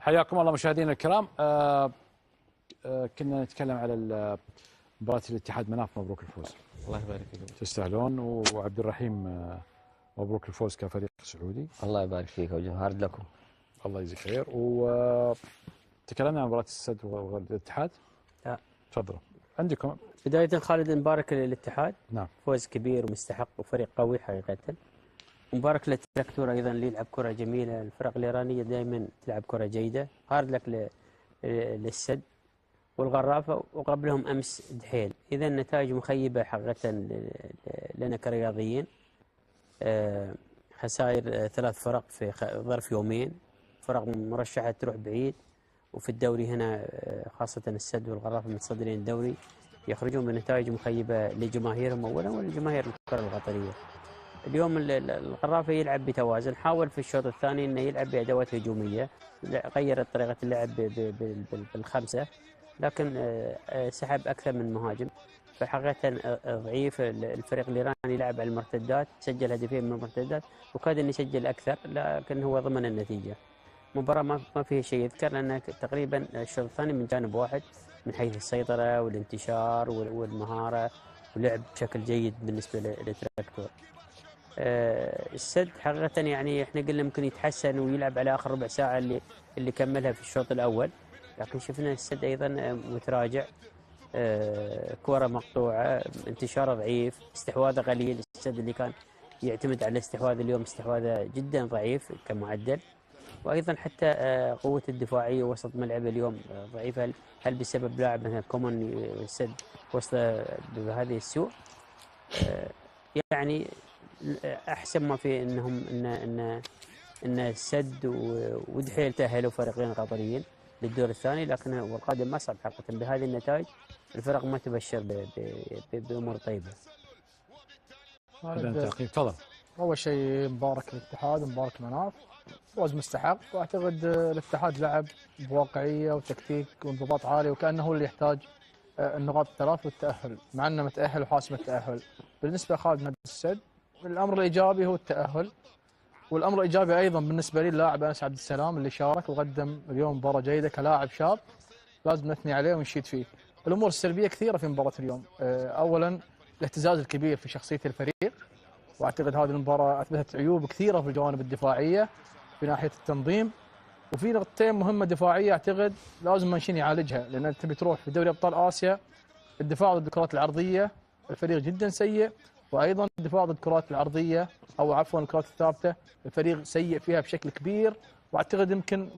حياكم الله مشاهدينا الكرام. كنا نتكلم على مباراة الاتحاد مناف. مبروك الفوز. الله يبارك فيكم. تستاهلون. وعبد الرحيم مبروك الفوز كفريق سعودي. الله يبارك فيك وجهارد لكم. الله يجزيك خير. وتكلمنا عن مباراة السد والاتحاد. تفضلوا عندكم. بداية خالد نبارك للاتحاد. نعم. فوز كبير ومستحق وفريق قوي حقيقة. مبارك للتراكتور ايضا اللي يلعب كرة جميلة. الفرق الايرانية دائما تلعب كرة جيدة. هارد لك للسد والغرافة وقبلهم امس دحيل. اذا النتائج مخيبة حقيقة لنا كرياضيين. خسائر 3 فرق في ظرف يومين، فرق مرشحة تروح بعيد. وفي الدوري هنا خاصة السد والغرافة متصدرين الدوري يخرجون بنتائج مخيبة لجماهيرهم أولا ولجماهير الكرة القطرية. اليوم الغرافة يلعب بتوازن، حاول في الشوط الثاني أنه يلعب بأدوات هجومية، غير طريقة اللعب بالخمسة، لكن سحب أكثر من مهاجم. فحقيقة ضعيف. الفريق الإيراني يلعب على المرتدات، سجل هدفين من المرتدات وكاد أن يسجل أكثر، لكن هو ضمن النتيجة. مباراة ما فيها شيء يذكر، لأن تقريبا الشوط الثاني من جانب واحد من حيث السيطرة والانتشار والمهارة ولعب بشكل جيد بالنسبة للتراكتور. السد حقيقة يعني احنا قلنا ممكن يتحسن ويلعب على آخر ربع ساعة اللي كملها في الشوط الأول، لكن شفنا السد أيضا متراجع. كرة مقطوعة، انتشاره ضعيف، استحواذه قليل. السد اللي كان يعتمد على الاستحواذ اليوم استحواذه جدا ضعيف كمعدل. وايضا حتى قوه الدفاعيه وسط ملعب اليوم ضعيفه. هل بسبب لاعب مثلا كومن السد وسط بهذه السوء؟ يعني احسن ما في انهم ان السد ودحيل تاهلوا فريقين قطريين للدور الثاني، لكن القادم اصعب حقيقه. بهذه النتائج الفرق ما تبشر بامور طيبه. تفضل. اول شيء مبارك للاتحاد ومبارك مناف، فوز مستحق. واعتقد الاتحاد لعب بواقعيه وتكتيك وانضباط عالي، وكانه هو اللي يحتاج النقاط الثلاث والتاهل، مع انه متاهل وحاسم التاهل. بالنسبه لخالد نادي السد، الامر الايجابي هو التاهل، والامر الايجابي ايضا بالنسبه لي اللاعب انس عبد السلام اللي شارك وقدم اليوم مباراه جيده كلاعب شاب، لازم نثني عليه ونشيد فيه. الامور السلبيه كثيره في مباراه اليوم. اولا الاهتزاز الكبير في شخصيه الفريق، واعتقد هذه المباراه اثبتت عيوب كثيره في الجوانب الدفاعيه في ناحيه التنظيم. وفي نقطتين مهمه دفاعيه اعتقد لازم مانشين يعالجها، لان انت بتروح في دوري ابطال اسيا الدفاع ضد الكرات العرضيه الفريق جدا سيء، وايضا الدفاع ضد الكرات العرضيه او عفوا الكرات الثابته الفريق سيء فيها بشكل كبير. واعتقد يمكن